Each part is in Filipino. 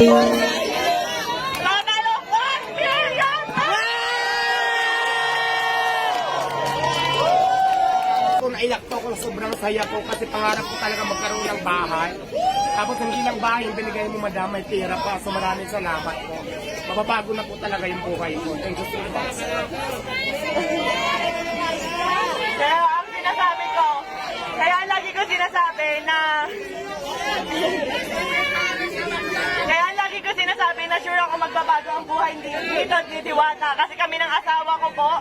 Naiyak po ako, sobrang saya po kasi pangarap ko talaga magkaroon ng bahay. Tapos hindi lang bahay, yung binigay mo madam, may pera pa. So maraming salamat po. Mababago na po talaga yung buhay ko. Thank you so much. Kaya ang sinasabi ko, kaya lagi ko sinasabi na sure ako magbabago ang buhay dito ni Diwata. Kasi kami ng asawa ko po,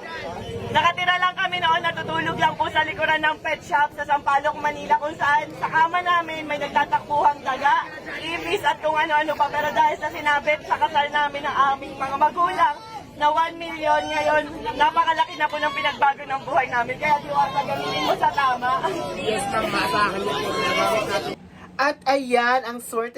nakatira lang kami noon, natutulog lang po sa likuran ng pet shop sa Sampaloc, Manila, kung saan sa kama namin may nagtatakbuhang daga, ibis at kung ano-ano pa. Pero dahil sa sinabit sa kasal namin ng aming mga magulang na 1 million ngayon, napakalaki na po ng pinagbago ng buhay namin. Kaya Diwata, gamitin mo sa tama. Yes, ma'am, maasahan niyo po. At ayan ang swerte